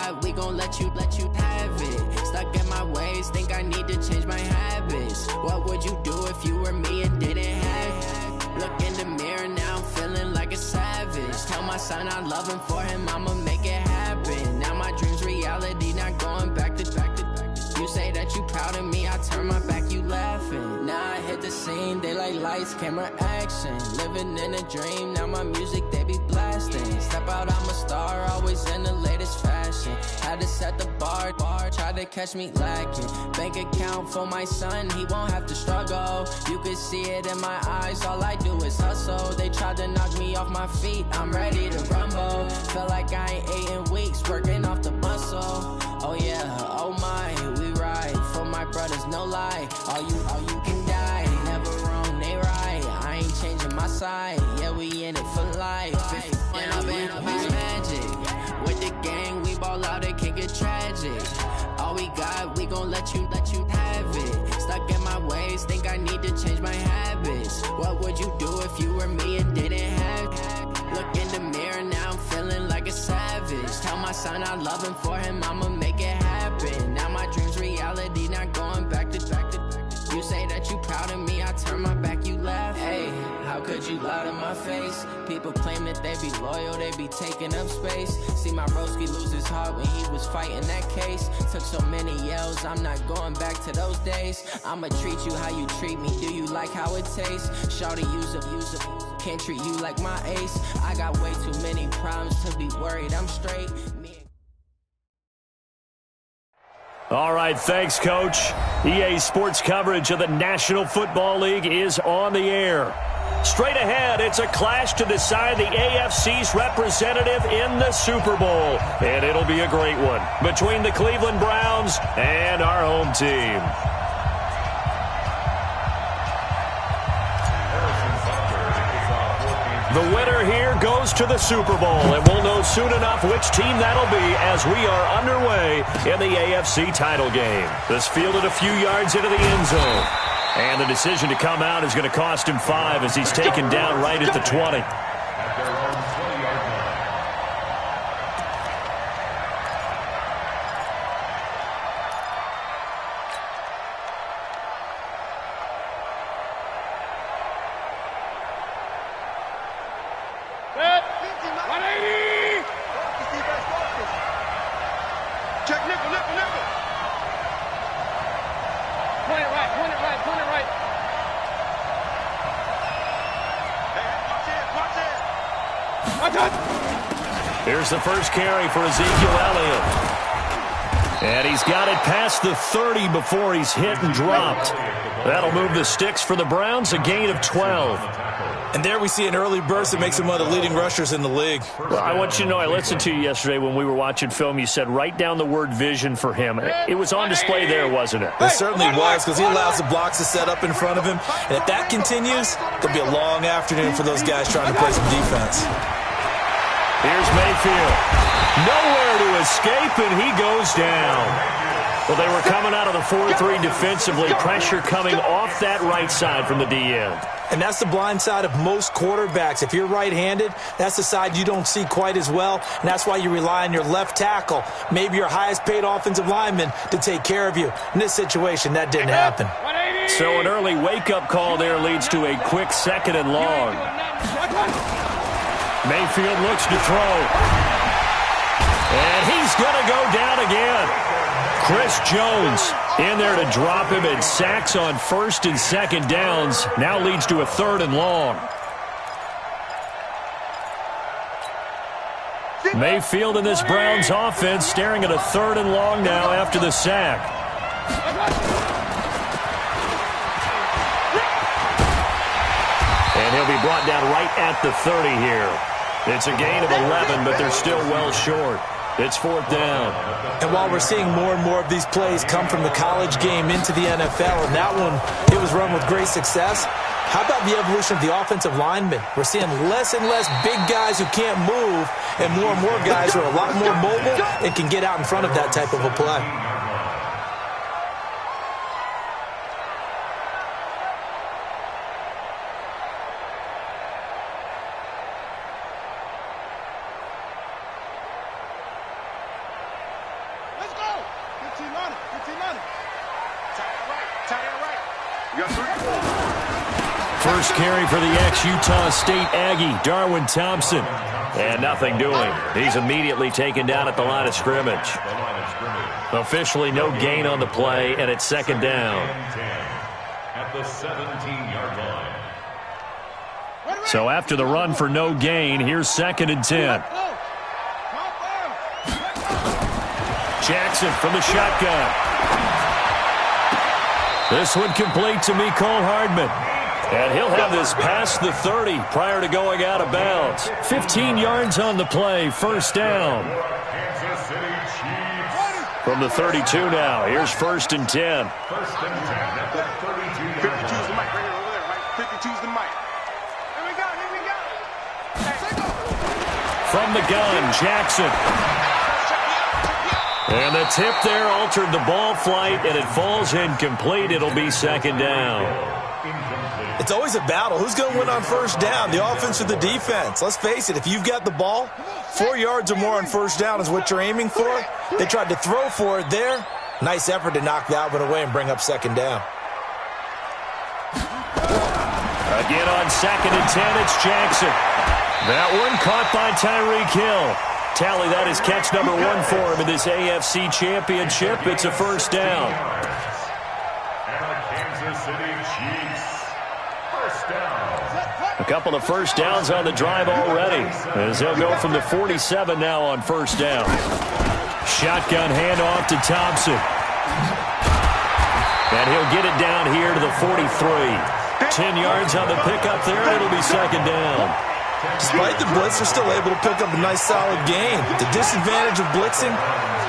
got, we gon' let you have it. Stuck in my ways, think I need to change my habits. What would you do if you were me and didn't have it? Look in the mirror, now I'm feeling like a savage. Tell my son I love him, for him I'ma make it happen. Now my dream's reality, not going back to. You say that you proud of me, I turn my back, you laughing. Now I hit the scene, they like lights, camera, action. Living in a dream, now my music, they be blasting. Step out, I'm a star, always in the latest fashion. Had to set the bar, try to catch me lacking. Bank account for my son, he won't have to struggle. You can see it in my eyes, all I do is hustle. They tried to knock me off my feet, I'm ready to rumble. Feel like I ain't ate in weeks, working off the muscle. Oh yeah, oh my, we ride for my brothers, no lie. All you can die, never wrong, they right. I ain't changing my side, yeah, we in it for life. And I've been magic with the gang, we ball out, it can get tragic. All we got, we gon' let you have it. Stuck in my ways, think I need to change my habits. What would you do if you were me and didn't have it? Look in the mirror, now I'm feeling like a savage. Tell my son I love him, for him I'ma make it happen. Now my dream's reality, not going back to. You say that you proud of me, I turn my back, you laugh. Hey, how could you lie to my face? People claim that they be loyal, they be taking up space. See my broski lose his heart when he was fighting that case. Took so many yells, I'm not going back to those days. I'ma treat you how you treat me, do you like how it tastes? Shawty, use up, can't treat you like my ace. I got way too many problems to be worried, I'm straight. All right, thanks, Coach. EA Sports coverage of the National Football League is on the air. Straight ahead, it's a clash to decide the AFC's representative in the Super Bowl. And it'll be a great one between the Cleveland Browns and our home team. The winner here goes to the Super Bowl, and we'll know soon enough which team that'll be as we are underway in the AFC title game. This fielded a few yards into the end zone. And the decision to come out is going to cost him 5 as he's taken down right at the 20. Here's the first carry for Ezekiel Elliott. And he's got it past the 30 before he's hit and dropped. That'll move the sticks for the Browns, a gain of 12. And there we see an early burst that makes him one of the leading rushers in the league. Well, I want you to know, I listened to you yesterday when we were watching film. You said write down the word vision for him. It was on display there, wasn't it? It certainly was, because he allows the blocks to set up in front of him. And if that continues, it'll be a long afternoon for those guys trying to play some defense. Here's Mayfield. Nowhere to escape, and he goes down. Well, they were coming out of the 4-3 defensively. Pressure coming off that right side from the DN. And that's the blind side of most quarterbacks. If you're right-handed, that's the side you don't see quite as well. And that's why you rely on your left tackle, maybe your highest-paid offensive lineman, to take care of you. In this situation, that didn't happen. So an early wake-up call there leads to a quick 2nd and long. Mayfield looks to throw. And he's going to go down again. Chris Jones in there to drop him, and sacks on 1st and 2nd downs. Now leads to a 3rd and long. Mayfield in this Browns offense staring at a 3rd and long now after the sack. And he'll be brought down right at the 30 here. It's a gain of 11, but they're still well short. It's 4th down. And while we're seeing more and more of these plays come from the college game into the NFL, and that one, it was run with great success, how about the evolution of the offensive linemen? We're seeing less and less big guys who can't move, and more guys who are a lot more mobile and can get out in front of that type of a play. First carry for the ex-Utah State Aggie, Darwin Thompson. And nothing doing. He's immediately taken down at the line of scrimmage. Officially no gain on the play, and it's second down. At the 17-yard line. So after the run for no gain, here's second and 10. Jackson from the shotgun. This one complete to Mecole Hardman. And he'll have this past the 30 prior to going out of bounds. 15 yards on the play, first down. Kansas City Chiefs. From the 32 now, here's first and 10. First and 10 at the 32-yard line. 52's the mic right here over there, right? 52's the mic. Here we go, here we go. From the gun, Jackson. And the tip there altered the ball flight, and it falls incomplete. It'll be second down. It's always a battle. Who's going to win on first down, the offense or the defense? Let's face it, if you've got the ball, 4 yards or more on first down is what you're aiming for. They tried to throw for it there. Nice effort to knock that one away and bring up second down. Again on second and 10, it's Jackson. That one caught by Tyreek Hill. Tally that is catch number 1 for him in this AFC Championship. It's a first down. And the Kansas City Chiefs. First down. A couple of first downs on the drive already, as they'll go from the 47 now on first down. Shotgun handoff to Thompson. And he'll get it down here to the 43. 10 yards on the pickup there, and it'll be second down. Despite the blitz, they're still able to pick up a nice solid gain. The disadvantage of blitzing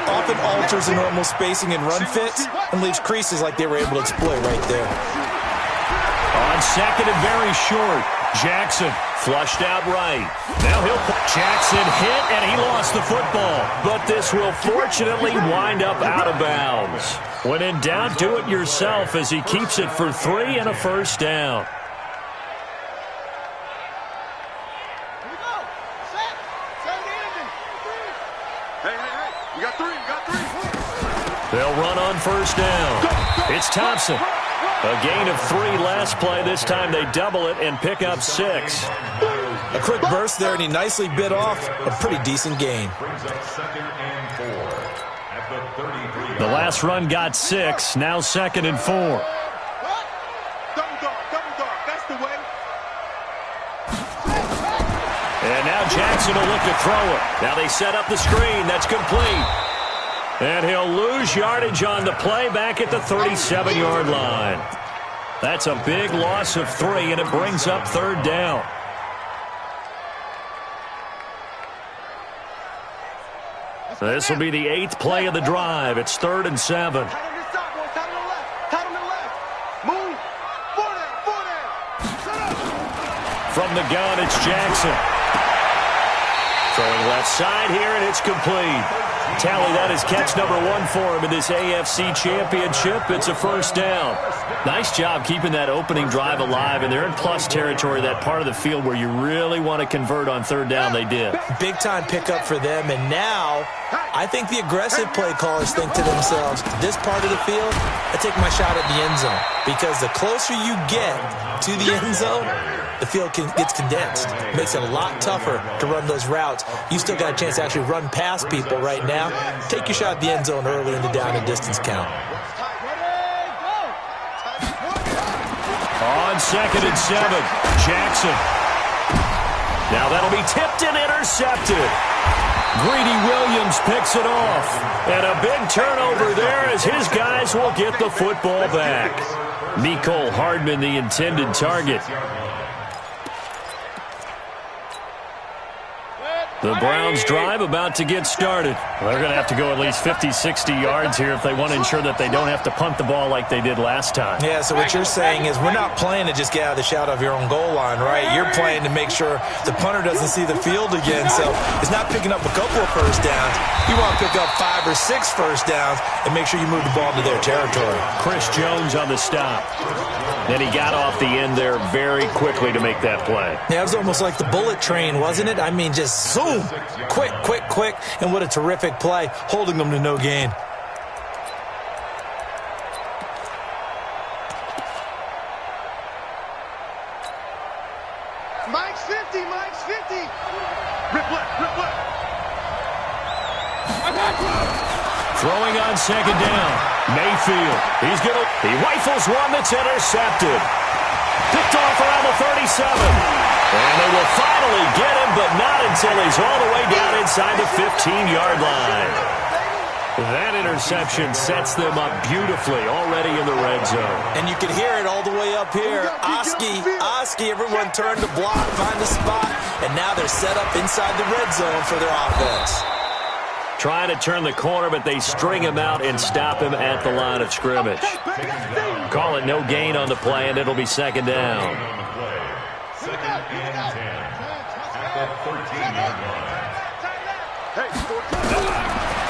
often alters the normal spacing and run fits and leaves creases like they were able to exploit right there. On second and very short, Jackson flushed out right. Now Jackson hit, and he lost the football. But this will fortunately wind up out of bounds. When in doubt, do it yourself as he keeps it for 3 and a first down. They'll run on first down. It's Thompson. A gain of 3 last play. This time they double it and pick up 6. A quick burst there, and he nicely bit off a pretty decent gain. Brings up second and 4 at the 33. The last run got 6. Now second and 4. Double dog, that's the way. And now Jackson will look to throw it. Now they set up the screen. That's complete. And he'll lose yardage on the play back at the 37-yard line. That's a big loss of 3, and it brings up third down. This will be the 8th play of the drive. It's 3rd and 7. From the gun, it's Jackson. Throwing left side here, and it's complete. Tally that is catch number 1 for him in this AFC Championship. It's a first down. Nice job keeping that opening drive alive, and they're in plus territory, that part of the field where you really want to convert on third down. They did. Big-time pickup for them, and now I think the aggressive play callers think to themselves, this part of the field, I take my shot at the end zone, because the closer you get to the end zone, the field gets condensed. Makes it a lot tougher to run those routes. You still got a chance to actually run past people right now. Take your shot at the end zone early in the down and distance count. On second and 7, Jackson. Now that'll be tipped and intercepted. Greedy Williams picks it off. And a big turnover there as his guys will get the football back. Mecole Hardman, the intended target. The Browns drive about to get started. They're going to have to go at least 50, 60 yards here if they want to ensure that they don't have to punt the ball like they did last time. Yeah, so what you're saying is we're not playing to just get out of the shadow of your own goal line, right? You're playing to make sure the punter doesn't see the field again. So it's not picking up a couple of first downs. You want to pick up 5 or 6 first downs and make sure you move the ball into their territory. Chris Jones on the stop. Then he got off the end there very quickly to make that play. Yeah, it was almost like the bullet train, wasn't it? I mean, just zoom, quick, quick, quick, and what a terrific play, holding them to no gain. Rip left, rip left. Throwing on second down. Mayfield. He rifles one that's intercepted. Picked off around the 37. And they will finally get him, but not until he's all the way down inside the 15-yard line. That interception sets them up beautifully already in the red zone. And you can hear it all the way up here. Oski, everyone turned to block, find a spot, and now they're set up inside the red zone for their offense. Trying to turn the corner, but they string him out and stop him at the line of scrimmage. Call it no gain on the play, and it'll be second down. Second and 10 at the 13-yard line.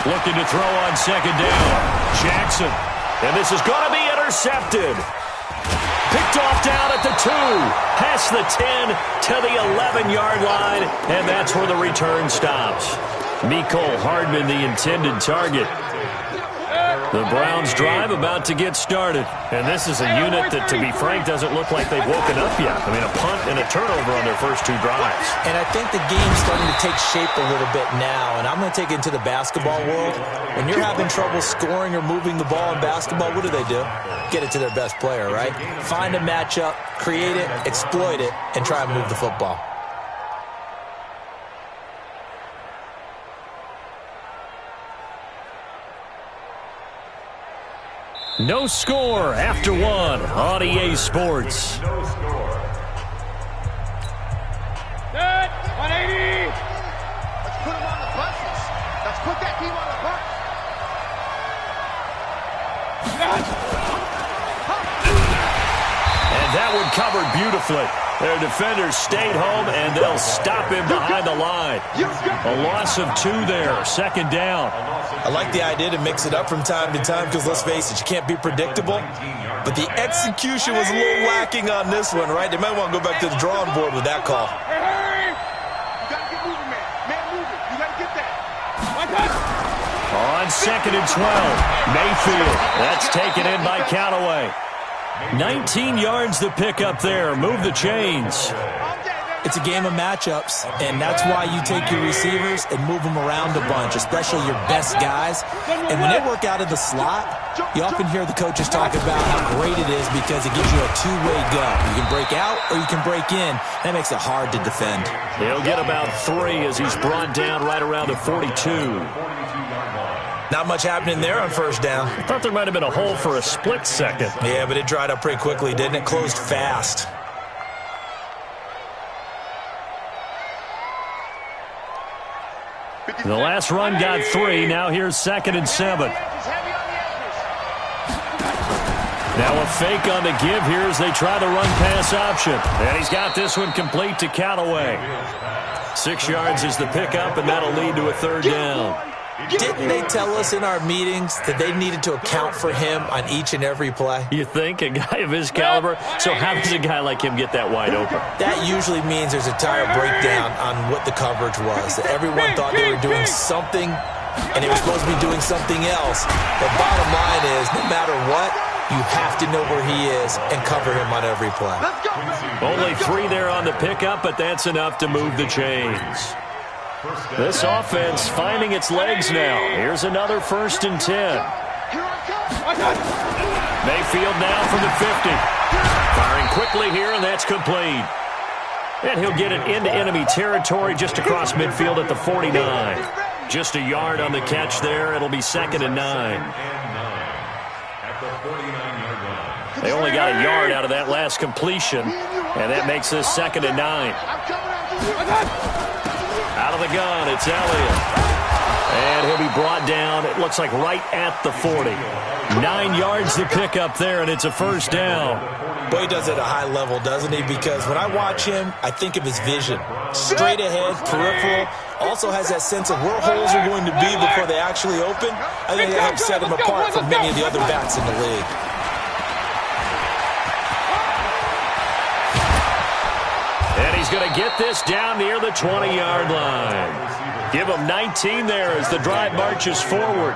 Looking to throw on second down. Jackson. And this is going to be intercepted. Picked off down at the 2. Past the 10 to the 11-yard line. And that's where the return stops. Mecole Hardman, the intended target. The Browns drive about to get started. And this is a unit that, to be frank, doesn't look like they've woken up yet. I mean, a punt and a turnover on their first 2 drives. And I think the game's starting to take shape a little bit now. And I'm going to take it into the basketball world. When you're having trouble scoring or moving the ball in basketball, what do? Get it to their best player, right? Find a matchup, create it, exploit it, and try and move the football. No score after 1 on EA Sports. No score. Good. 180. Let's put him on the buses. Let's put that team on the bus. And that one covered beautifully. Their defenders stayed home, and they'll stop him behind the line. A loss of 2 there, second down. I like the idea to mix it up from time to time because, let's face it, you can't be predictable. But the execution was a little lacking on this one, right? They might want to go back to the drawing board with that call. Hey! You got to get moving, man. Man, moving. You got to get that. On second and 12, Mayfield. That's taken in by Callaway. 19 yards to pick up there. Move the chains. It's a game of matchups, and that's why you take your receivers and move them around a bunch, especially your best guys. And when they work out of the slot, you often hear the coaches talk about how great it is because it gives you a two-way go. You can break out or you can break in. That makes it hard to defend. He'll get about 3 as he's brought down right around the 42. Not much happening there on first down. I thought there might have been a hole for a split second. Yeah, but it dried up pretty quickly, didn't it? Closed fast. The last run got 3. Now here's second and 7. Now a fake on the give here as they try the run-pass option. And he's got this one complete to Callaway. 6 yards is the pickup, and that'll lead to a third down. Didn't they tell us in our meetings that they needed to account for him on each and every play? You think? A guy of his caliber? So how does a guy like him get that wide open? That usually means there's a entire breakdown on what the coverage was. That everyone thought they were doing something, and they were supposed to be doing something else. The bottom line is, no matter what, you have to know where he is and cover him on every play. Only 3 there on the pickup, but that's enough to move the chains. This offense finding its legs now. Here's another 1st and 10. Mayfield now from the 50. Firing quickly here, and that's complete. And he'll get it into enemy territory just across midfield at the 49. Just a yard on the catch there. It'll be 2nd and 9. They only got a yard out of that last completion, and that makes this 2nd and 9. Out of the gun, it's Elliott. And he'll be brought down, it looks like right at the 40. 9 yards to pick up there, and it's a first down. Boy, he does it at a high level, doesn't he? Because when I watch him, I think of his vision. Straight ahead, peripheral. Also has that sense of where holes are going to be before they actually open. I think that helps set him apart from many of the other backs in the league. And he's going to get this down near the 20-yard line. Give him 19 there as the drive marches forward.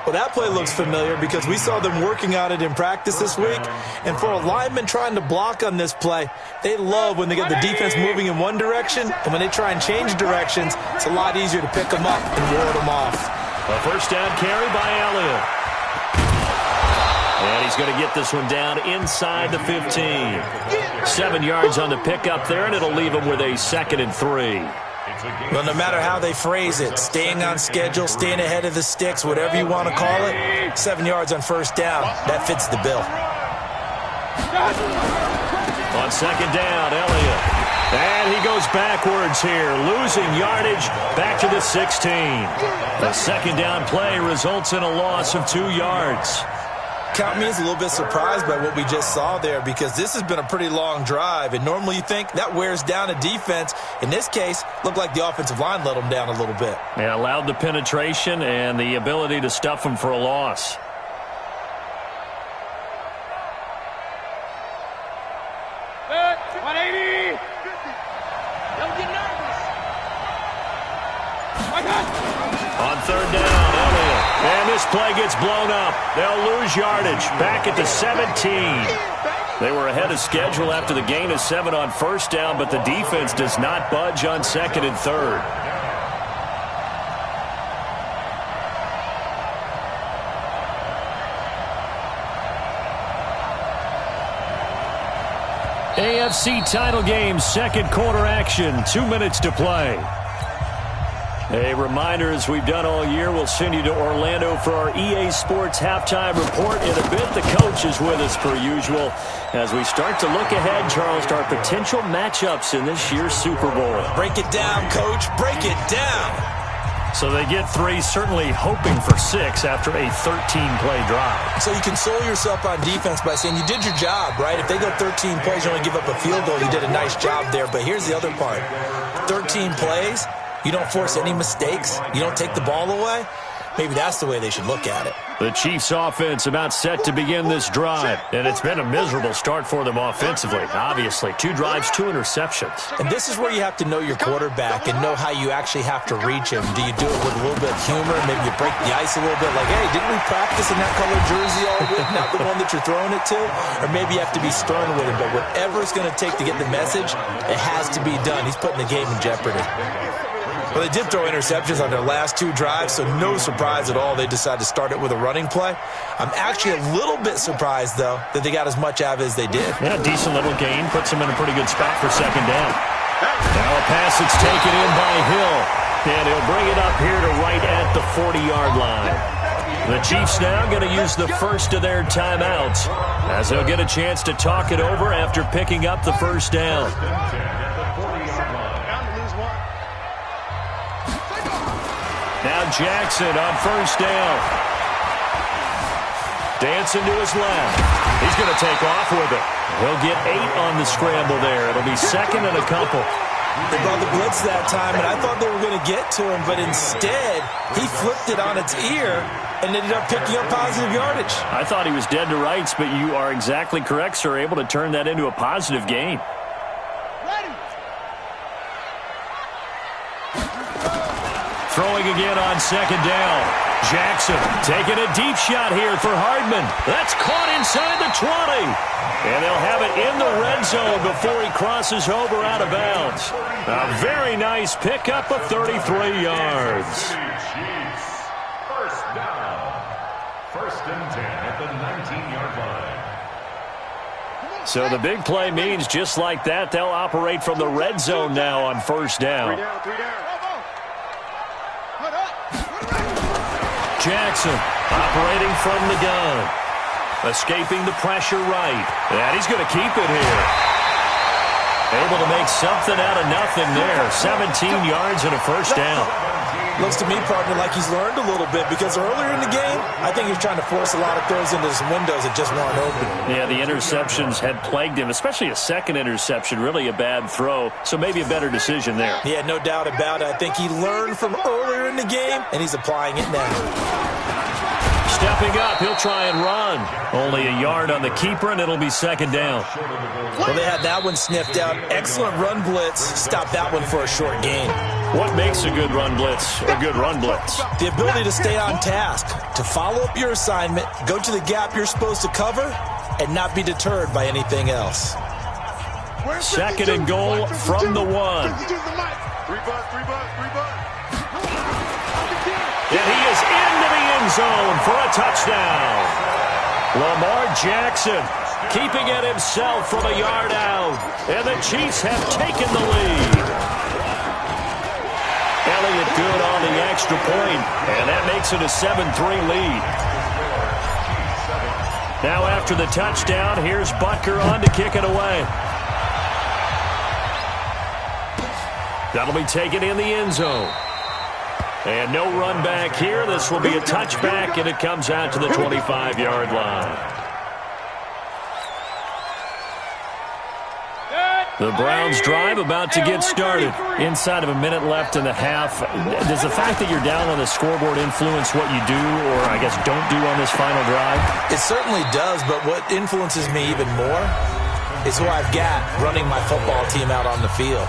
Well, that play looks familiar because we saw them working on it in practice this week. And for a lineman trying to block on this play, they love when they get the defense moving in one direction, and when they try and change directions, it's a lot easier to pick them up and ward them off. A first down carry by Elliott. And he's going to get this one down inside the 15. 7 yards on the pickup there, and it'll leave him with a 2nd and 3. Well, no matter how they phrase it, staying on schedule, staying ahead of the sticks, whatever you want to call it, 7 yards on first down, that fits the bill. On 2nd down, Elliott. And he goes backwards here, losing yardage back to the 16. The 2nd down play results in a loss of 2 yards. Count me as a little bit surprised by what we just saw there because this has been a pretty long drive, and normally you think that wears down a defense. In this case, looked like the offensive line let them down a little bit. They allowed the penetration and the ability to stuff them for a loss. On 3rd down, Elliott. And this play gets blown up. They'll lose yardage back at the 17. They were ahead of schedule after the gain of 7 on first down, but the defense does not budge on 2nd and 3rd. AFC title game, 2nd quarter action, 2 minutes to play. A reminder, as we've done all year, we'll send you to Orlando for our EA Sports halftime report. In a bit, the coach is with us per usual as we start to look ahead, Charles, to our potential matchups in this year's Super Bowl. Break it down, Coach. Break it down. So they get 3, certainly hoping for 6 after a 13-play drive. So you console yourself on defense by saying you did your job, right? If they go 13 plays, you only give up a field goal, you did a nice job there. But here's the other part. 13 plays, you don't force any mistakes, you don't take the ball away. Maybe that's the way they should look at it. The Chiefs' offense about set to begin this drive, and it's been a miserable start for them offensively. Obviously, 2 drives, 2 interceptions. And this is where you have to know your quarterback and know how you actually have to reach him. Do you do it with a little bit of humor? Maybe you break the ice a little bit, like, hey, didn't we practice in that colored jersey all week, not the one that you're throwing it to? Or maybe you have to be stern with him, but whatever it's going to take to get the message, it has to be done. He's putting the game in jeopardy. Well, they did throw interceptions on their last 2 drives, so no surprise at all they decided to start it with a running play. I'm actually a little bit surprised, though, that they got as much out of it as they did. Yeah, decent little gain. Puts them in a pretty good spot for 2nd down. Now a pass that's taken in by Hill. And he'll bring it up here to right at the 40-yard line. The Chiefs now going to use the first of their timeouts as they'll get a chance to talk it over after picking up the first down. Now Jackson on first down. Dancing to his left. He's going to take off with it. He'll get 8 on the scramble there. It'll be 2nd and a couple. They brought the blitz that time, and I thought they were going to get to him, but instead he flipped it on its ear and ended up picking up positive yardage. I thought he was dead to rights, but you are exactly correct, sir. Able to turn that into a positive gain. Throwing again on 2nd down. Jackson taking a deep shot here for Hardman. That's caught inside the 20. And they'll have it in the red zone before he crosses over out of bounds. A very nice pickup of 33 yards. First down. 1st and 10 at the 19-yard line. So the big play means just like that, they'll operate from the red zone now on first down. 3 down. Jackson operating from the gun. Escaping the pressure right. And he's going to keep it here. Able to make something out of nothing there. 17 yards and a first down. Looks to me, partner, like he's learned a little bit because earlier in the game, I think he was trying to force a lot of throws into some windows that just weren't open. Yeah, the interceptions had plagued him, especially a 2nd interception, really a bad throw. So maybe a better decision there. Yeah, no doubt about it. I think he learned from earlier in the game, and he's applying it now. Stepping up, he'll try and run. Only a yard on the keeper, and it'll be second down. Well, they had that one sniffed out. Excellent run blitz. Stop that one for a short gain. What makes a good run blitz a good run blitz? The ability to stay on task, to follow up your assignment, go to the gap you're supposed to cover, and not be deterred by anything else. Second and goal from the 1. And he is into the end zone for a touchdown. Lamar Jackson keeping it himself from a yard out. And the Chiefs have taken the lead. Elliott good on the extra point, and that makes it a 7-3 lead. Now after the touchdown, here's Butker on to kick it away. That'll be taken in the end zone. And no run back here. This will be a touchback, and it comes out to the 25-yard line. The Browns drive about to get started. Inside of a minute left in the half. Does the fact that you're down on the scoreboard influence what you do, or I guess don't do on this final drive? It certainly does, but what influences me even more is who I've got running my football team out on the field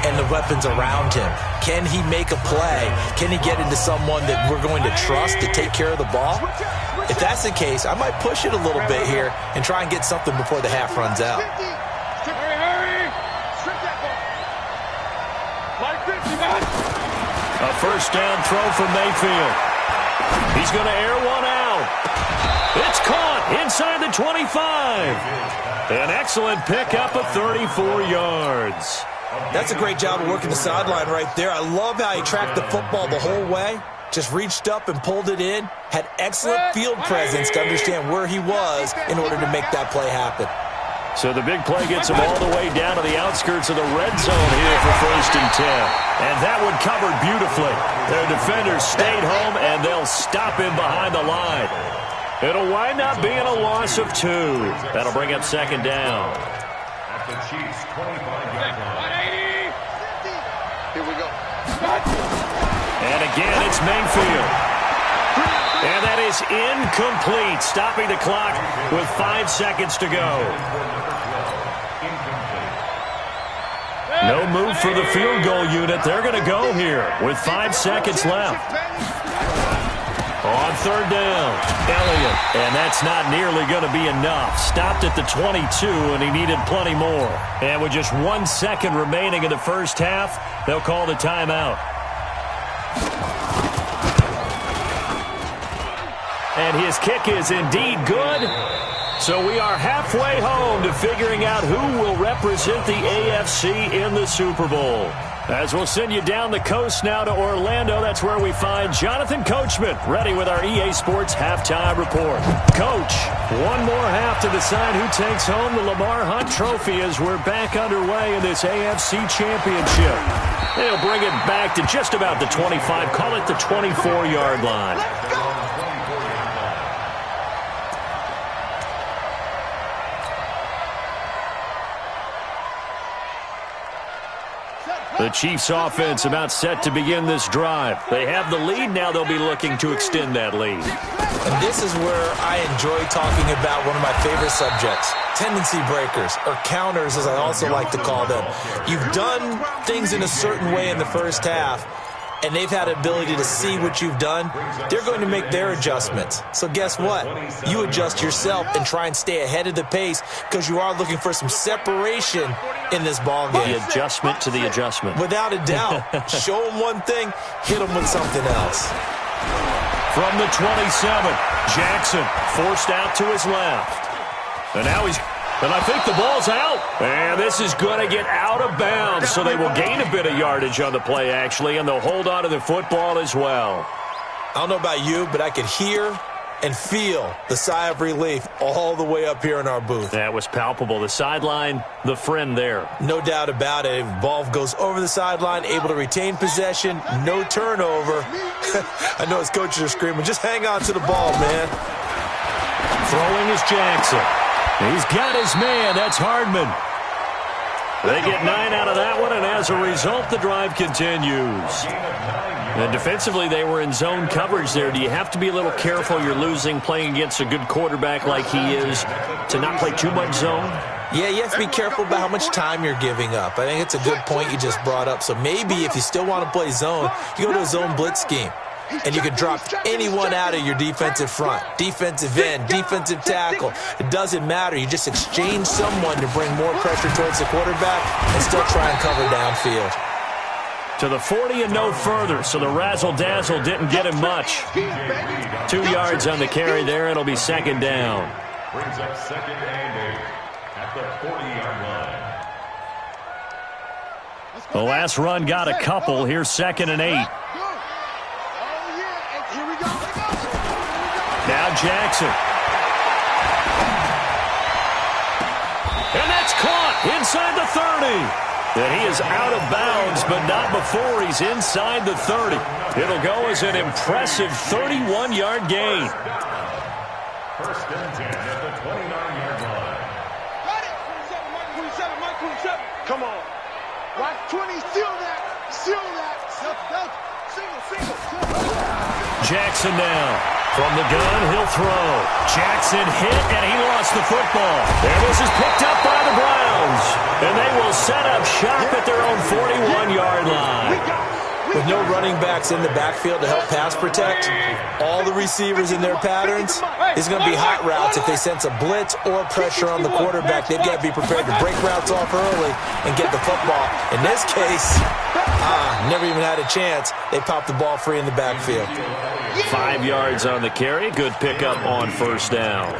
and the weapons around him. Can he make a play? Can he get into someone that we're going to trust to take care of the ball? If that's the case, I might push it a little bit here and try and get something before the half runs out. A first down throw for Mayfield. He's going to air one out. It's caught inside the 25. An excellent pickup of 34 yards. That's a great job of working the sideline right there. I love how he tracked the football the whole way. Just reached up and pulled it in. Had excellent field presence to understand where he was in order to make that play happen. So the big play gets him all the way down to the outskirts of the red zone here for 1st and 10. And that one covered beautifully. Their defenders stayed home, and they'll stop him behind the line. It'll wind up being a loss of 2. That'll bring up second down. At the Chiefs' 25-yard line. 180. Here we go. And again, it's Mayfield. And that is incomplete, stopping the clock with 5 seconds to go. No move for the field goal unit. They're going to go here with 5 seconds left. On third down, Elliott. And that's not nearly going to be enough. Stopped at the 22, and he needed plenty more. And with just 1 second remaining in the first half, they'll call the timeout. And his kick is indeed good. So we are halfway home to figuring out who will represent the AFC in the Super Bowl. As we'll send you down the coast now to Orlando, that's where we find Jonathan Coachman, ready with our EA Sports Halftime Report. Coach, one more half to decide who takes home the Lamar Hunt Trophy as we're back underway in this AFC Championship. They'll bring it back to just about the 25, call it the 24-yard line. The Chiefs offense about set to begin this drive. They have the lead. Now they'll be looking to extend that lead. And this is where I enjoy talking about one of my favorite subjects, tendency breakers, or counters as I also like to call them. You've done things in a certain way in the first half, and they've had the ability to see what you've done. They're going to make their adjustments. So guess what? You adjust yourself and try and stay ahead of the pace because you are looking for some separation in this ball game. The adjustment to the adjustment. Without a doubt. Show them one thing, hit them with something else. From the 27, Jackson forced out to his left. And now and I think the ball's out. And this is going to get out of bounds, so they will gain a bit of yardage on the play, actually, and they'll hold on to the football as well. I don't know about you, but I could hear and feel the sigh of relief all the way up here in our booth. That was palpable. The sideline, the friend there. No doubt about it. If ball goes over the sideline, able to retain possession, no turnover. I know his coaches are screaming, just hang on to the ball, man. Throwing is Jackson. He's got his man. That's Hardman. They get 9 out of that one, and as a result, the drive continues. And defensively, they were in zone coverage there. Do you have to be a little careful? You're losing playing against a good quarterback like he is to not play too much zone? Yeah, you have to be careful about how much time you're giving up. I think it's a good point you just brought up. So maybe if you still want to play zone, you go to a zone blitz scheme. And you can drop anyone out of your defensive front, defensive end, defensive tackle. It doesn't matter. You just exchange someone to bring more pressure towards the quarterback and still try and cover downfield. To the 40 and no further, so the razzle-dazzle didn't get him much. 2 yards on the carry there. It'll be second down. Brings up second and 8 at the 40-yard line. The last run got a couple. Here's second and 8. Now Jackson. And that's caught inside the 30. And he is out of bounds, but not before he's inside the 30. It'll go as an impressive 31-yard gain. First and 10 at the 29-yard line. Got it. 27. Come on. Watch 20. Seal that. Single. Jackson now. From the gun, he'll throw. Jackson hit, and he lost the football. And this is picked up by the Browns. And they will set up shop at their own 41-yard line. With no running backs in the backfield to help pass protect, all the receivers in their patterns, it's going to be hot routes if they sense a blitz or pressure on the quarterback. They've got to be prepared to break routes off early and get the football. In this case, never even had a chance. They popped the ball free in the backfield. 5 yards on the carry. Good pickup on first down.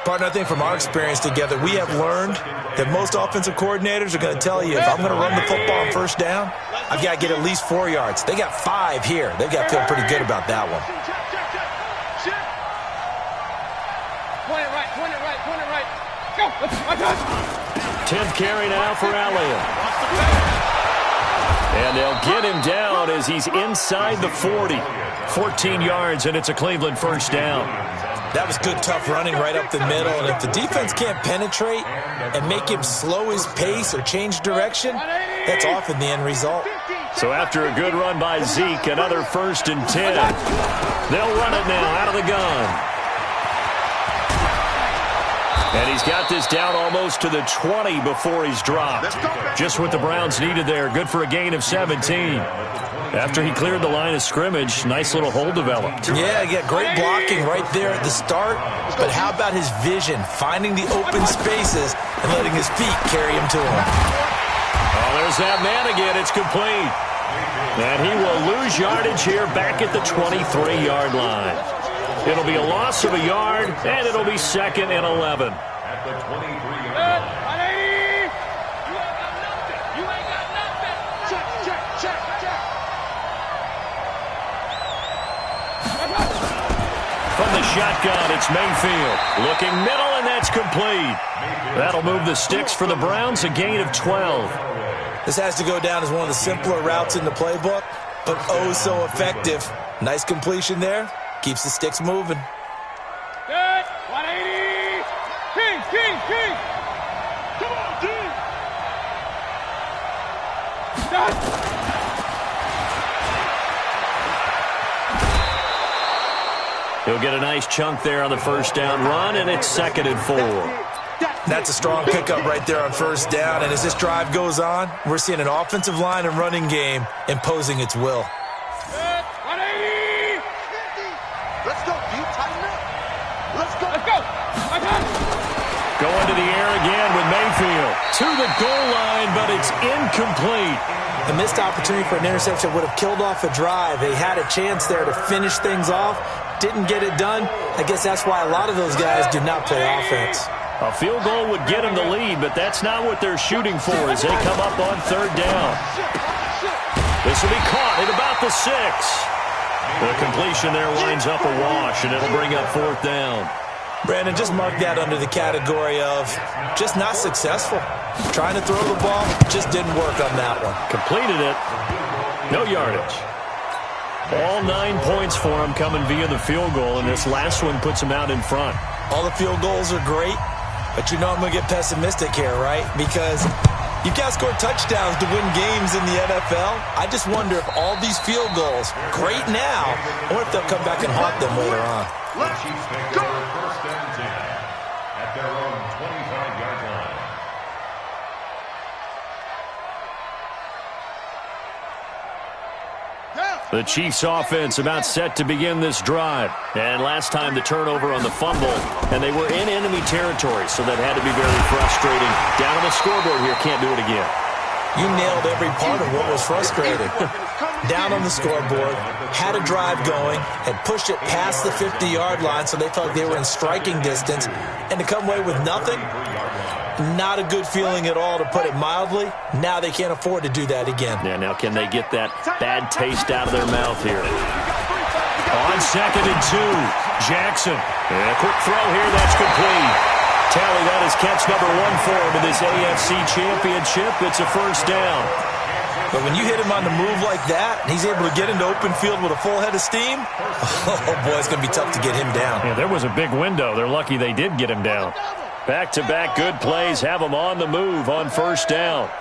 Partner, I think from our experience together, we have learned that most offensive coordinators are going to tell you, if I'm going to run the football on first down, I've got to get at least 4 yards. They got 5 here. They've got to feel pretty good about that one. Point it right. Go. 10th carry now for Elliott. And they'll get him down as he's inside the 40. 14 yards, and it's a Cleveland first down. That was good, tough running right up the middle. And if the defense can't penetrate and make him slow his pace or change direction, that's often the end result. So after a good run by Zeke, another first and 10. They'll run it now out of the gun. And he's got this down almost to the 20 before he's dropped. Just what the Browns needed there. Good for a gain of 17. After he cleared the line of scrimmage, nice little hole developed. Yeah, great blocking right there at the start. But how about his vision, finding the open spaces and letting his feet carry him to him. Oh, there's that man again. It's complete. And he will lose yardage here back at the 23-yard line. It'll be a loss of a yard, and it'll be second and 11. At the 23-yard line. From the shotgun, it's Mayfield. Looking middle, and that's complete. That'll move the sticks for the Browns, a gain of 12. This has to go down as one of the simpler routes in the playbook, but oh so effective. Nice completion there. Keeps the sticks moving. Good. 180. King. Come on, King. Done. He'll get a nice chunk there on the first down run, and it's second and 4. That's a strong pickup right there on first down, and as this drive goes on, we're seeing an offensive line and running game imposing its will. 180. Let's go, Pete. Tighten up. Let's go. Going to the air again with Mayfield. To the goal line, but it's incomplete. A missed opportunity for an interception would have killed off a drive. They had a chance there to finish things off. Didn't get it done. I guess that's why a lot of those guys do not play offense. A field goal would get them the lead, but that's not what they're shooting for as they come up on third down. This will be caught at about the 6. The completion there winds up a wash, and it'll bring up fourth down. Brandon, just mark that under the category of just not successful. Trying to throw the ball, just didn't work on that one. Completed it. No yardage. All 9 points for him coming via the field goal, and this last one puts him out in front. All the field goals are great, but you know I'm going to get pessimistic here, right? Because You've got to score touchdowns to win games in the NFL. I just wonder if all these field goals, great now, or if they'll come back and haunt them later on. The Chiefs make their first and 10 at their own 25-yard line. The Chiefs offense about set to begin this drive. And last time the turnover on the fumble, and they were in enemy territory, so that had to be very frustrating. Down on the scoreboard here, can't do it again. You nailed every part of what was frustrating. Down on the scoreboard, had a drive going, had pushed it past the 50-yard line, so they thought they were in striking distance, and to come away with nothing, not a good feeling at all, to put it mildly. Now they can't afford to do that again. Yeah, now can they get that bad taste out of their mouth here? On 2nd and 2, Jackson. And a quick throw here, that's complete. Tally, that is catch number 1 for him in this AFC Championship. It's a first down. But when you hit him on the move like that, and he's able to get into open field with a full head of steam, oh boy, it's going to be tough to get him down. Yeah, there was a big window. They're lucky they did get him down. Back-to-back good plays have him on the move on first down.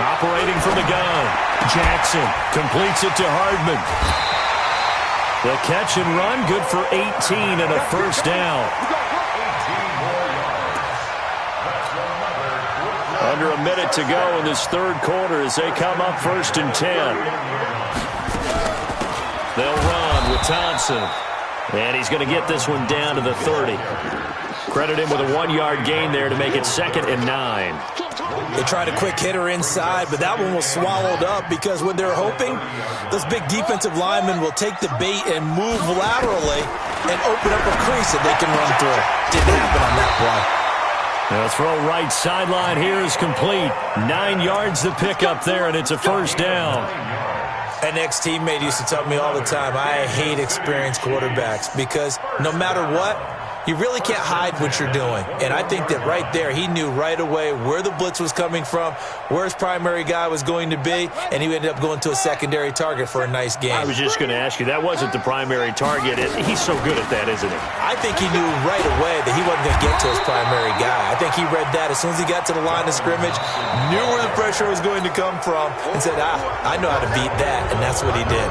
Operating from the gun, Jackson completes it to Hardman. The catch and run, good for 18 and a first down. Under a minute to go in this third quarter as they come up 1st and 10. They'll run with Thompson. And he's going to get this one down to the 30. Credit him with a 1-yard gain there to make it 2nd and 9. They tried a quick hitter inside, but that one was swallowed up because what they're hoping, those big defensive linemen will take the bait and move laterally and open up a crease that they can run through. Didn't happen on that play. The throw right sideline here is complete. 9 yards to pick up there, and it's a first down. An ex-teammate used to tell me all the time, I hate experienced quarterbacks because no matter what, you really can't hide what you're doing. And I think that right there, he knew right away where the blitz was coming from, where his primary guy was going to be, and he ended up going to a secondary target for a nice game. I was just going to ask you, that wasn't the primary target. He's so good at that, isn't he? I think he knew right away that he wasn't going to get to his primary guy. I think he read that as soon as he got to the line of scrimmage, knew where the pressure was going to come from, and said, I know how to beat that, and that's what he did.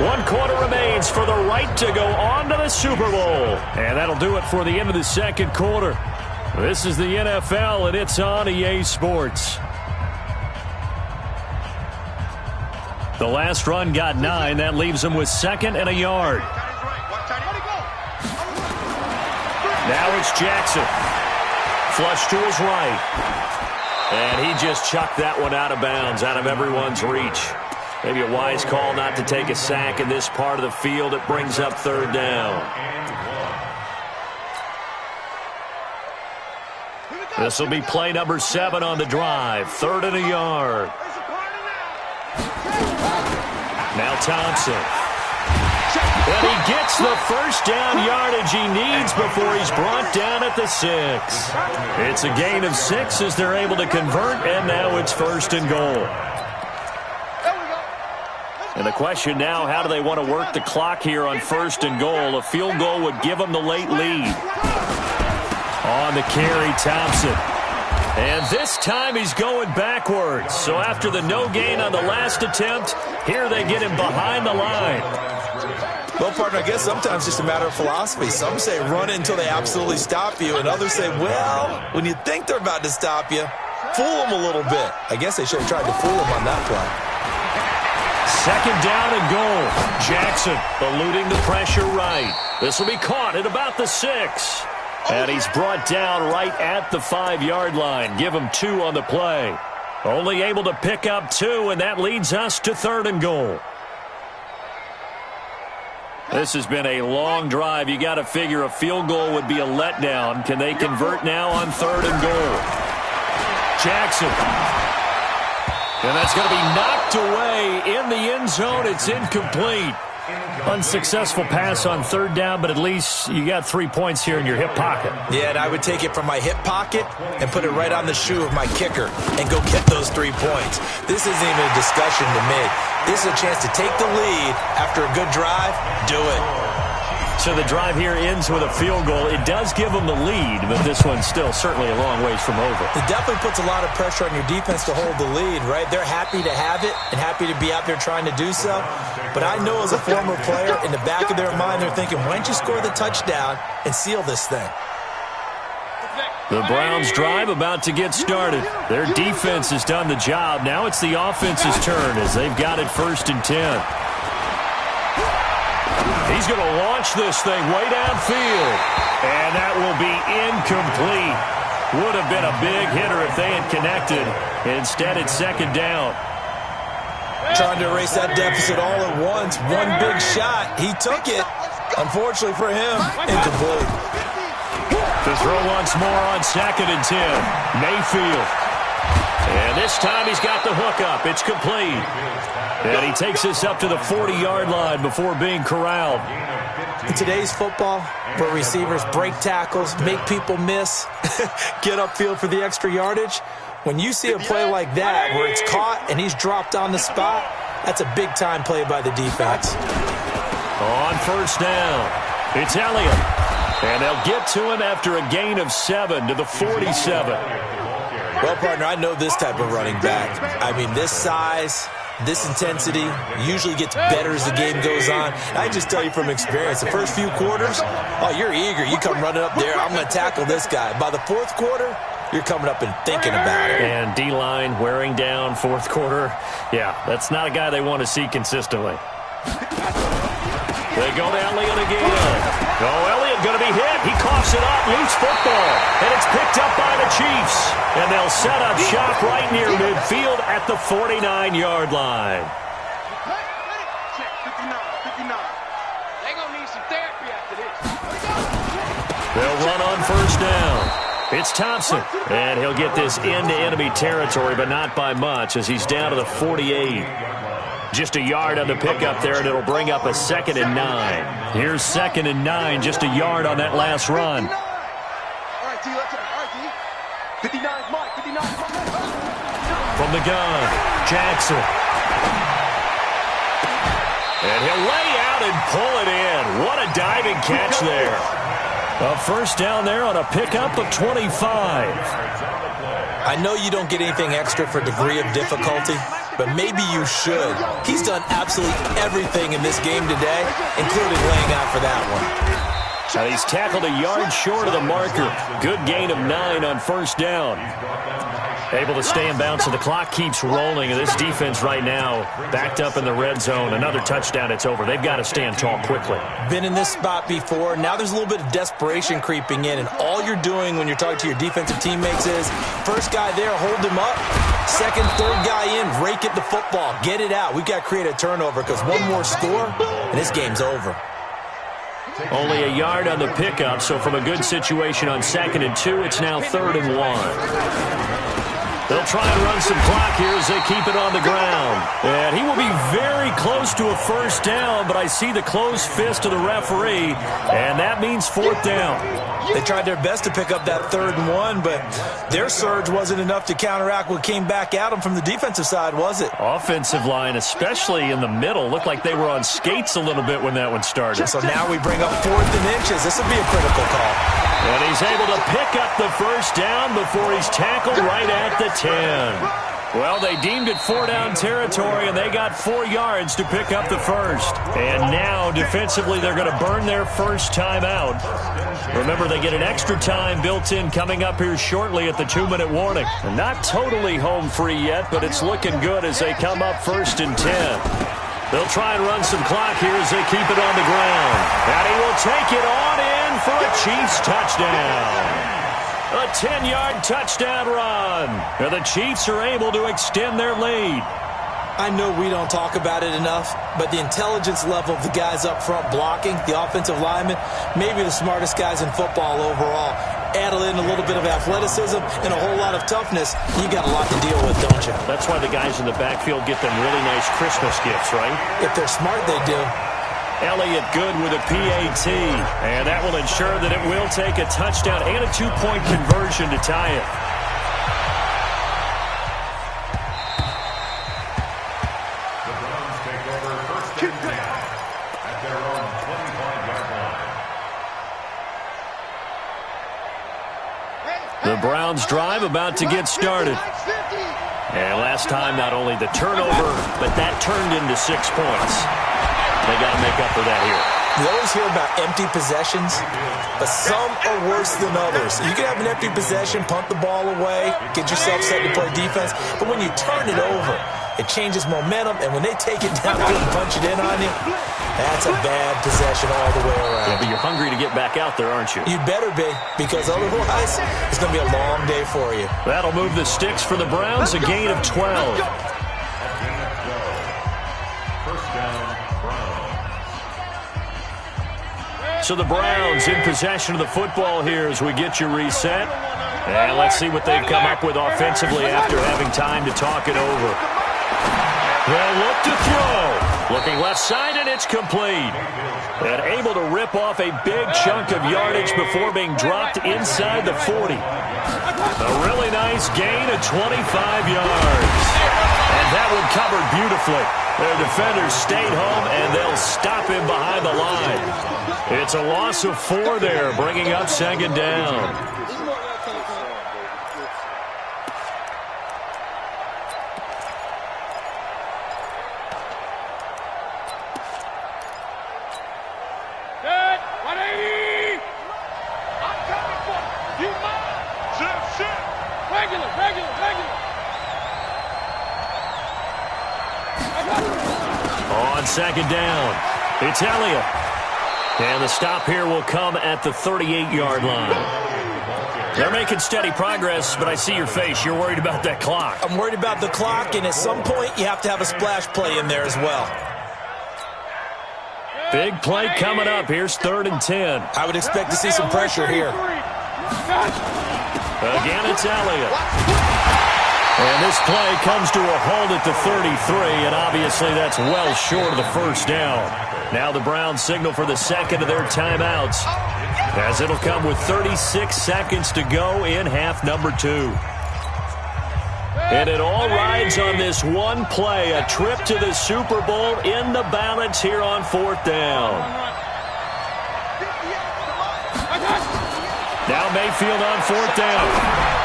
1 quarter remains for the right to go on to the Super Bowl. And that'll do it for the end of the second quarter. This is the NFL, and it's on EA Sports. The last run got 9. That leaves him with 2nd and a yard. Now it's Jackson. Flush to his right. And he just chucked that one out of bounds, out of everyone's reach. Maybe a wise call not to take a sack in this part of the field. It brings up 3rd down. This will be play number 7 on the drive. 3rd and a yard. Now Thompson. And he gets the first down yardage he needs before he's brought down at the 6. It's a gain of 6 as they're able to convert, and now it's 1st and goal. And the question now, how do they want to work the clock here on 1st and goal? A field goal would give them the late lead. On the carry, Thompson. And this time he's going backwards. So after the no gain on the last attempt, here they get him behind the line. Well, partner, I guess sometimes it's just a matter of philosophy. Some say run it until they absolutely stop you, and others say, well, when you think they're about to stop you, fool them a little bit. I guess they should have tried to fool them on that play. 2nd down and goal. Jackson eluding the pressure right. This will be caught at about the 6. And he's brought down right at the 5-yard line. Give him 2 on the play. Only able to pick up 2, and that leads us to 3rd and goal. This has been a long drive. You got to figure a field goal would be a letdown. Can they convert now on 3rd and goal? Jackson. And that's going to be knocked away in the end zone. It's incomplete. Unsuccessful pass on 3rd down, but at least you got 3 points here in your hip pocket. Yeah, and I would take it from my hip pocket and put it right on the shoe of my kicker and go get those 3 points. This isn't even a discussion to me. This is a chance to take the lead after a good drive. Do it. So the drive here ends with a field goal. It does give them the lead, but this one's still certainly a long ways from over. It definitely puts a lot of pressure on your defense to hold the lead, right? They're happy to have it and happy to be out there trying to do so. But I know as a former player, in the back of their mind, they're thinking, why don't you score the touchdown and seal this thing? The Browns' drive about to get started. Their defense has done the job. Now it's the offense's turn as they've got it 1st and 10. He's going to launch this thing way downfield. And that will be incomplete. Would have been a big hitter if they had connected. Instead, it's 2nd down. Trying to erase that deficit all at once. One big shot. He took it. Unfortunately for him, incomplete. To throw once more on 2nd and 10. Mayfield. And this time he's got the hook up. It's complete. And he takes this up to the 40-yard line before being corralled. In today's football, where receivers break tackles, make people miss, get upfield for the extra yardage, when you see a play like that where it's caught and he's dropped on the spot, that's a big-time play by the defense. On 1st down, it's Elliott. And they'll get to him after a gain of 7 to the 47. Well, partner, I know this type of running back. I mean, this size, this intensity usually gets better as the game goes on. I just tell you from experience, the first few quarters, oh, you're eager. You come running up there, I'm going to tackle this guy. By the 4th quarter, you're coming up and thinking about it. And D-line wearing down 4th quarter. Yeah, that's not a guy they want to see consistently. They go to Elliott again. Oh, Elliott going to be hit. He coughs it up. Loose football. And it's picked up by the Chiefs. And they'll set up shop right near midfield at the 49-yard line. 59. They're going to need some therapy after this. They'll run on 1st down. It's Thompson. And he'll get this into enemy territory, but not by much as he's down to the 48. Just a yard on the pickup there, and it'll bring up a 2nd and 9. Here's 2nd and 9, just a yard on that last run. All right, T, let's go. All right, T. 59's Mike. 59's Mike. From the gun, Jackson. And he'll lay out and pull it in. What a diving catch there. A 1st down there on a pickup of 25. I know you don't get anything extra for degree of difficulty, but maybe you should. He's done absolutely everything in this game today, including laying out for that one. And he's tackled a yard short of the marker. Good gain of 9 on 1st down. Able to stay in bounds, so the clock keeps rolling. And this defense right now backed up in the red zone. Another touchdown, it's over. They've got to stand tall quickly. Been in this spot before. Now there's a little bit of desperation creeping in, and all you're doing when you're talking to your defensive teammates is, first guy there, hold him up. Second, third guy in, rake at the football. Get it out. We've got to create a turnover because one more score, and this game's over. Only a yard on the pickup, so from a good situation on 2nd and 2, it's now 3rd and 1. They'll try and run some clock here as they keep it on the ground. And he will be very close to a 1st down, but I see the closed fist of the referee, and that means 4th down. They tried their best to pick up that 3rd and 1, but their surge wasn't enough to counteract what came back at them from the defensive side, was it? Offensive line, especially in the middle, looked like they were on skates a little bit when that one started. So now we bring up 4th and inches. This will be a critical call. And he's able to pick up the 1st down before he's tackled right at the 10. Well, they deemed it 4-down territory, and they got 4 yards to pick up the 1st. And now, defensively, they're going to burn their first time out. Remember, they get an extra time built in coming up here shortly at the 2-minute warning. And not totally home free yet, but it's looking good as they come up 1st and 10. They'll try and run some clock here as they keep it on the ground. And he will take it on in for a Chiefs touchdown. A 10-yard touchdown run. And the Chiefs are able to extend their lead. I know we don't talk about it enough, but the intelligence level of the guys up front blocking, the offensive linemen, maybe the smartest guys in football overall. Add in a little bit of athleticism and a whole lot of toughness, you got a lot to deal with, don't you? That's why the guys in the backfield get them really nice Christmas gifts, right? If they're smart, they do. Elliott good with a PAT, and that will ensure that it will take a touchdown and a 2-point conversion to tie it. The Browns take over 1st and 10 at their own 25-yard line. Browns drive about to get started. And last time, not only the turnover, but that turned into 6 points. They got to make up for that here. You always hear about empty possessions, but some are worse than others. You can have an empty possession, punt the ball away, get yourself set to play defense, but when you turn it over, it changes momentum, and when they take it downfield and punch it in on you, that's a bad possession all the way around. Yeah, but you're hungry to get back out there, aren't you? You'd better be, because otherwise, it's going to be a long day for you. That'll move the sticks for the Browns, a gain of 12. So the Browns in possession of the football here as we get you reset. And let's see what they've come up with offensively after having time to talk it over. They'll look to throw. Looking left side, and it's complete. And able to rip off a big chunk of yardage before being dropped inside the 40. A really nice gain of 25 yards. And that one covered beautifully. Their defenders stayed home, and they'll stop him behind the line. It's a loss of 4 there, bringing up second down. On second down, it's Elliott. And the stop here will come at the 38-yard line. They're making steady progress, but I see your face. You're worried about that clock. I'm worried about the clock, and at some point, you have to have a splash play in there as well. Big play coming up. Here's 3rd and 10. I would expect to see some pressure here. Again, it's Elliott. And this play comes to a halt at the 33, and obviously that's well short of the first down. Now the Browns signal for the second of their timeouts, as it'll come with 36 seconds to go in half number 2. And it all rides on this one play, a trip to the Super Bowl in the balance here on 4th down. Now Mayfield on 4th down.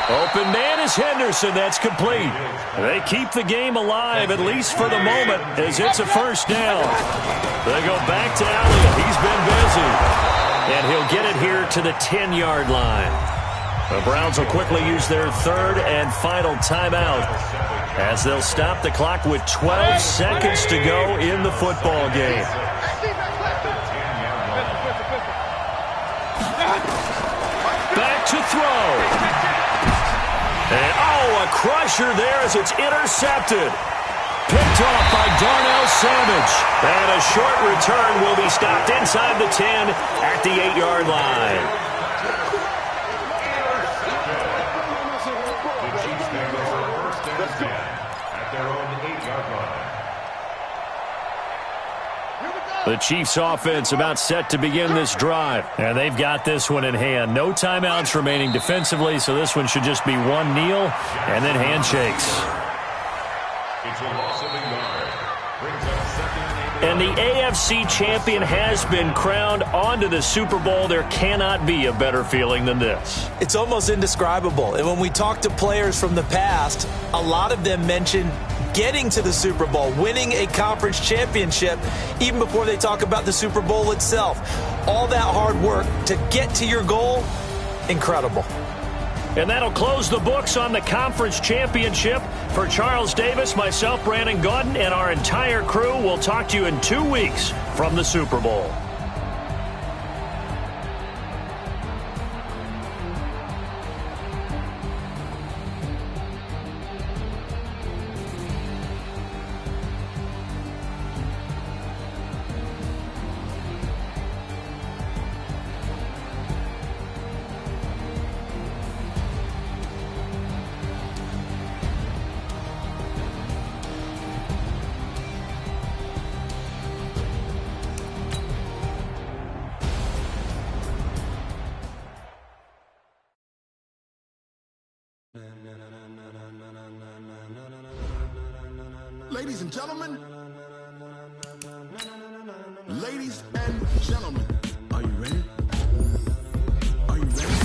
Open man is Henderson. That's complete. They keep the game alive, at least for the moment, as it's a first down. They go back to Elliott. He's been busy. And he'll get it here to the 10-yard line. The Browns will quickly use their 3rd and final timeout, as they'll stop the clock with 12 seconds to go in the football game. Back to throw. And, a crusher there as it's intercepted. Picked off by Darnell Savage. And a short return will be stopped inside the 10 at the 8-yard line. The Chiefs pick over 1st and 10 at their own 8-yard line. The Chiefs offense about set to begin this drive. And they've got this one in hand. No timeouts remaining defensively, so this one should just be one kneel and then handshakes. It's a loss of a yard. Brings up 2nd And the AFC champion has been crowned onto the Super Bowl. There cannot be a better feeling than this. It's almost indescribable. And when we talk to players from the past, a lot of them mention getting to the Super Bowl, winning a conference championship, even before they talk about the Super Bowl itself. All that hard work to get to your goal, incredible. And that'll close the books on the conference championship. For Charles Davis, myself, Brandon Gaudin, and our entire crew, we'll talk to you in 2 weeks from the Super Bowl. Ladies and gentlemen, are you ready? Are you ready?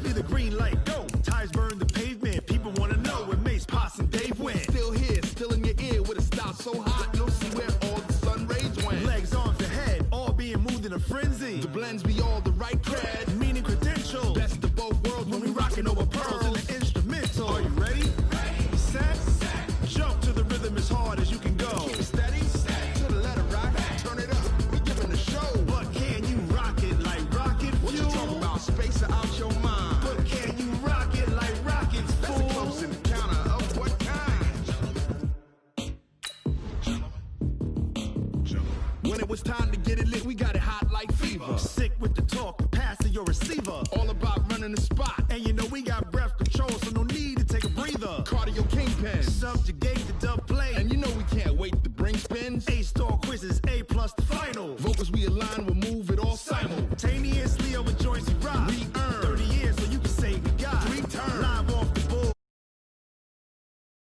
see the green light go. Tires burn the pavement. People wanna know where Mace, Pops, and Dave went. Still here, still in your ear with a style so hot, you'll see where all the sun rays went. Legs, arms, and head, all being moved in a frenzy. The blends be all the right cred. Meaning credentials. Best of both worlds when we rockin' over pearls. in the instrumental. Are you ready? Set. Jump to the rhythm as hard as you can go. Keep it steady, to the letter rock. Turn it up, we giving the show. But can you rock it like rocket What you fuel? talking about? Space or out your mind? But can you rock it like rockets, That's a fool? close encounter of what kind? When it was time to get it lit, we got it hot like fever. Sick with the talk, passing your receiver. All about running the spot. And you know we got breath control, so no need to take a breather. Cardio kingpin. Subject